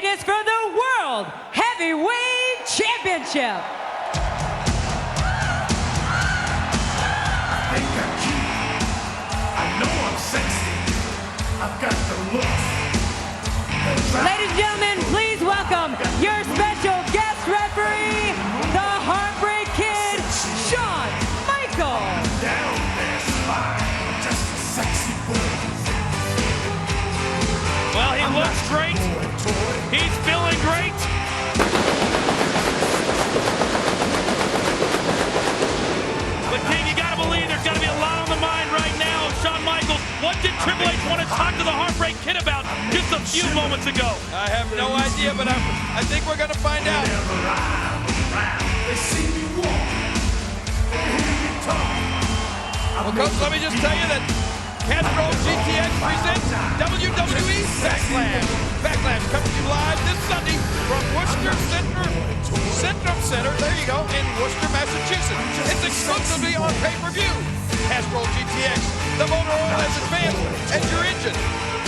it is for the World Heavyweight Championship. I've got the look. Ladies and gentlemen, please welcome your special guest referee, the Heartbreak Kid, Shawn Michaels. Down there, spine, just a sexy boy. Well, he looks great. He's feeling great. But King, you gotta believe there's gotta be a lot on the mind right now of Shawn Michaels. What did Triple H want to talk to the Heartbreak Kid about just a few moments ago? I have no idea, but I think we're going to find out. They see me walk, they hear me talk. Well, Coach, let me just tell you that Castro GTX presents WWE Backlash. Backlash comes to you live this Sunday from Worcester Centrum Center, there you go, in Worcester, Massachusetts. It's exclusively on pay-per-view. Castrol GTX, the motor oil has advanced as your engine.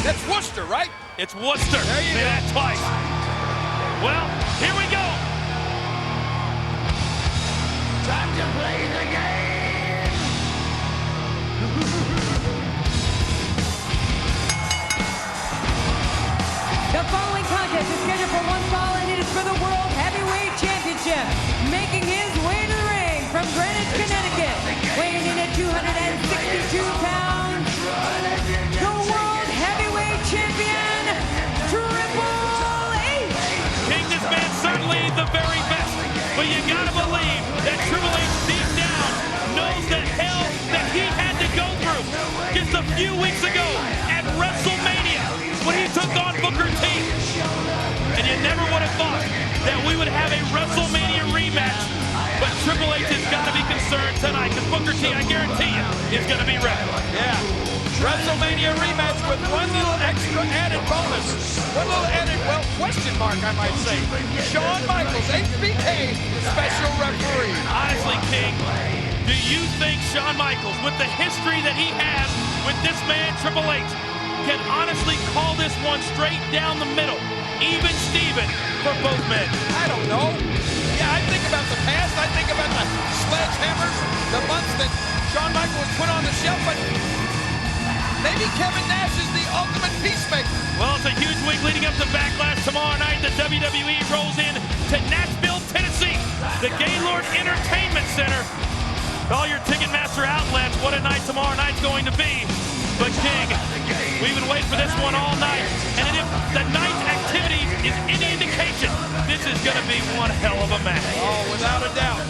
That's Worcester, right? It's Worcester. There you Say go. that twice. Well, here we go. Time to play the game. The following contest is scheduled for one fall, and it is for the World Heavyweight Championship. Making his way to the ring from Greenwich, Connecticut, weighing in at 262 pounds, the World Heavyweight Champion, Triple H. King, this man's certainly the very best, but you gotta believe that Triple H deep down knows the hell that he had to go through just a few weeks ago at WrestleMania when he took on Booker T. And you never would have thought that we would have a WrestleMania rematch, but Triple H has got to be concerned tonight because Booker T, I guarantee you, is going to be ready. Yeah. WrestleMania rematch with one little extra added bonus. One little added, well, question mark, I might say. Shawn Michaels, HBK, special referee. Honestly, King, do you think Shawn Michaels, with the history that he has with this man, Triple H, can honestly call this one straight down the middle, even Steven, for both men? I don't know. Yeah, I think about the past. I think about the sledgehammers, the months that Shawn Michaels was put on the shelf, but maybe Kevin Nash is the ultimate peacemaker. Well, it's a huge week leading up to Backlash tomorrow night. The WWE rolls in to Nashville, Tennessee, the Gaylord Entertainment Center. All your Ticketmaster outlets, what a night tomorrow night's going to be. But King, we've been waiting for this one all night. And if the night's activity is any indication, this is going to be one hell of a match. Oh, without a doubt.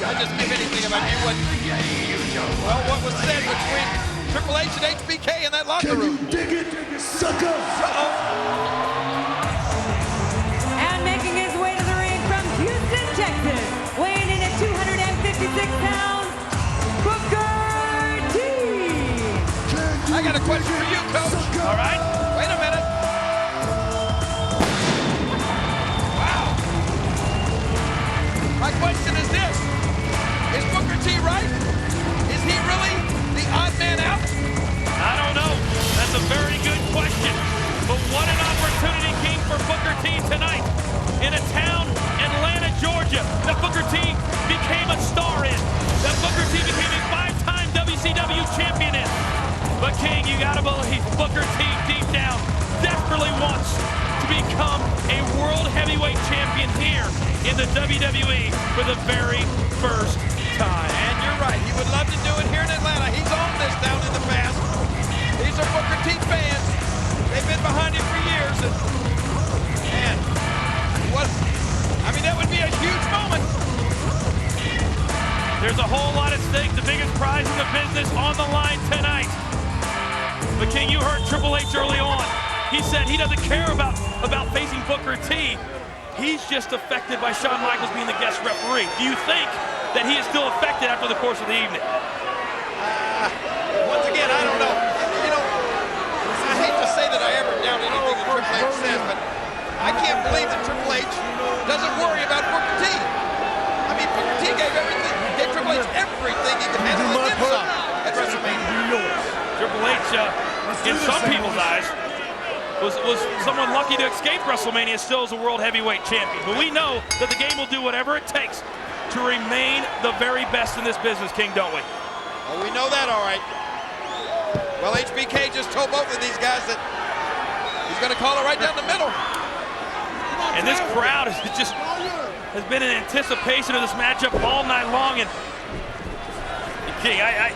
I just give anything if I knew what was said between Triple H and HBK in that locker room. Dig it, sucker. Uh-oh. And making his way to the ring from Houston, Texas, weighing in at 256 pounds, Booker T. I got a question for you, Coach. All right? Wait a minute. Wow. My question is this. Is Booker T right? Is he really the odd man out? I don't know. That's a very good question. But what an opportunity, King, for Booker T tonight in a town, Atlanta, Georgia, that Booker T became a star in, that Booker T became a five-time WCW champion in. But King, you gotta believe Booker T deep down desperately wants to become a world heavyweight champion here in the WWE for the very first time. And you're right. He would love to do it here in Atlanta. He's owned this down in the past. These are Booker T fans. They've been behind him for years. And what? I mean, that would be a huge moment. There's a whole lot at stake. The biggest prize in the business on the line tonight. But King, you heard Triple H early on. He said he doesn't care about facing Booker T. He's just affected by Shawn Michaels being the guest referee. Do you think that he is still affected after the course of the evening? Once again, I don't know. You know, I hate to say that I ever doubt anything that Triple H says, but I can't believe that Triple H doesn't worry about Booker T. I mean, Booker T gave Triple H everything he could handle and then some at WrestleMania. Triple H, in some people's eyes, was someone lucky to escape WrestleMania still as a World Heavyweight Champion. But we know that the game will do whatever it takes to remain the very best in this business, King, don't we? Well, we know that, all right. Well, HBK just told both of these guys that he's going to call it right down the middle. And this crowd has been in anticipation of this matchup all night long. And King, I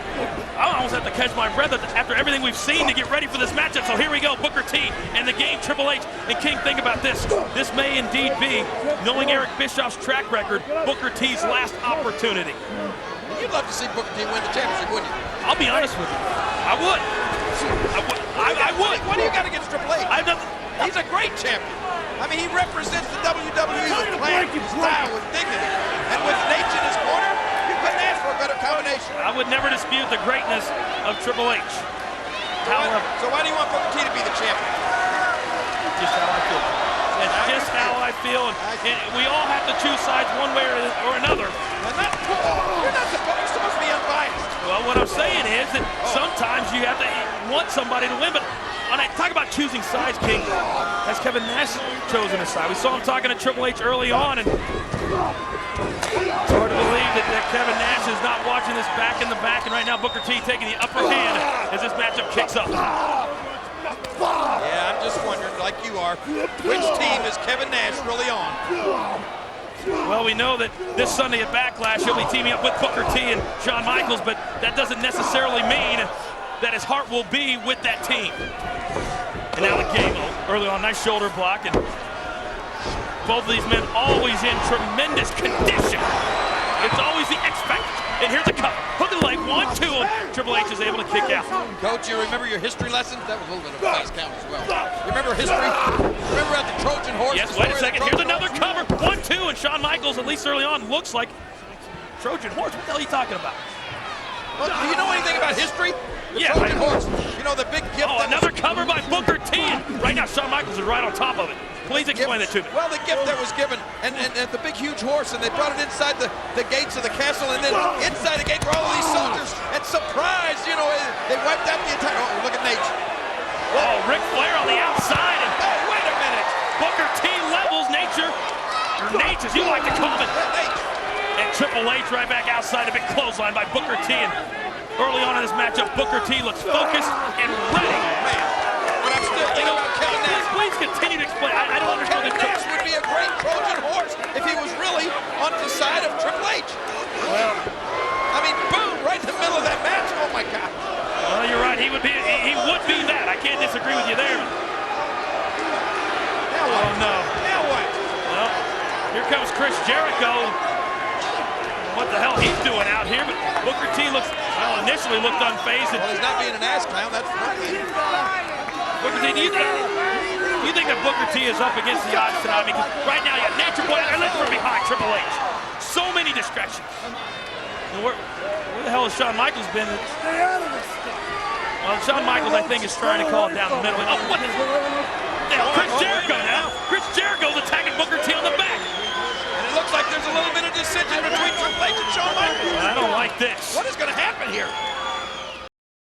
almost have to catch my breath after everything we've seen to get ready for this matchup. So here we go, Booker T and the game, Triple H. And King, think about this. This may indeed be, knowing Eric Bischoff's track record, Booker T's last opportunity. You'd love to see Booker T win the championship, wouldn't you? I'll be honest with you. I would. I would. What do you got against Triple H? I've done. He's a great champion. I mean, he represents the WWE with class, with style, with dignity. And with Nate in his corner, you couldn't ask for a better combination. I would never dispute the greatness of Triple H. However, So why do you want Booker T to be the champion? just how I feel. It's just how I feel. And we all have to choose sides one way or another. You're supposed to be unbiased. Well, what I'm saying is that sometimes you have to want somebody to win. But when I talk about choosing sides, King, has Kevin Nash chosen a side? We saw him talking to Triple H early on, and it's hard to believe that Kevin Nash is not watching this back in the back, and right now Booker T taking the upper hand as this matchup kicks up. Yeah, I'm just wondering, like you are, which team is Kevin Nash really on? Well, we know that this Sunday at Backlash, he'll be teaming up with Booker T and Shawn Michaels, but that doesn't necessarily mean that his heart will be with that team. And now the game, early on, nice shoulder block, and both of these men always in tremendous condition. It's always the X factor. And here's a cut. Hook and leg, 1-2, and Triple H is able to kick out. Coach, you remember your history lesson? That was a little bit of a fast count as well. You remember history? Remember at the Trojan Horse? Yes, wait a second. Here's another cover. 1-2, and Shawn Michaels, at least early on, looks like Trojan Horse. What the hell are you talking about? Well, do you know anything about history? The Yeah. Trojan Horse. You know the big gift. Oh, another cover by Booker T. And right now, Shawn Michaels is right on top of it. Please explain that to me. Well, the gift that was given, and the big, huge horse, and they brought it inside the gates of the castle, and then inside the gate were all of these soldiers, and surprise, you know, they wiped out the entire, oh, look at Nate. Oh, Ric Flair on the outside, and Hey, wait a minute. Booker T levels Nature, or Nate as you like to call it. Nate. And Triple H right back outside, a big clothesline by Booker T. And early on in this matchup, Booker T looks focused and ready. Man, but I'm still thinking about Kevin Nash. Please continue to explain. I don't understand Kevin this. Nash would be a great Trojan horse if he was really on the side of Triple H. Well, I mean, boom, right in the middle of that match. Oh my God. well, you're right. He would be that. I can't disagree with you there. Now what? Oh no. Now what? Well, here comes Chris Jericho. What the hell he's doing out here? But Booker T looks, well, initially looked unfazed. Well, he's not being an ass clown. That's one thing. Booker T, do you think that Booker T is up against the odds tonight? Because right now you have Nature Boy, and look from behind Triple H. So many distractions. And where the hell has Shawn Michaels been? Well, Shawn Michaels, I think, is trying to call it down the middle. Oh, what the hell? Chris Jericho now. Chris Jericho's attacking Booker T on the back. And it looks like there's a little bit of dissension between Triple H and Shawn Michaels. I don't like this. What is going to happen here?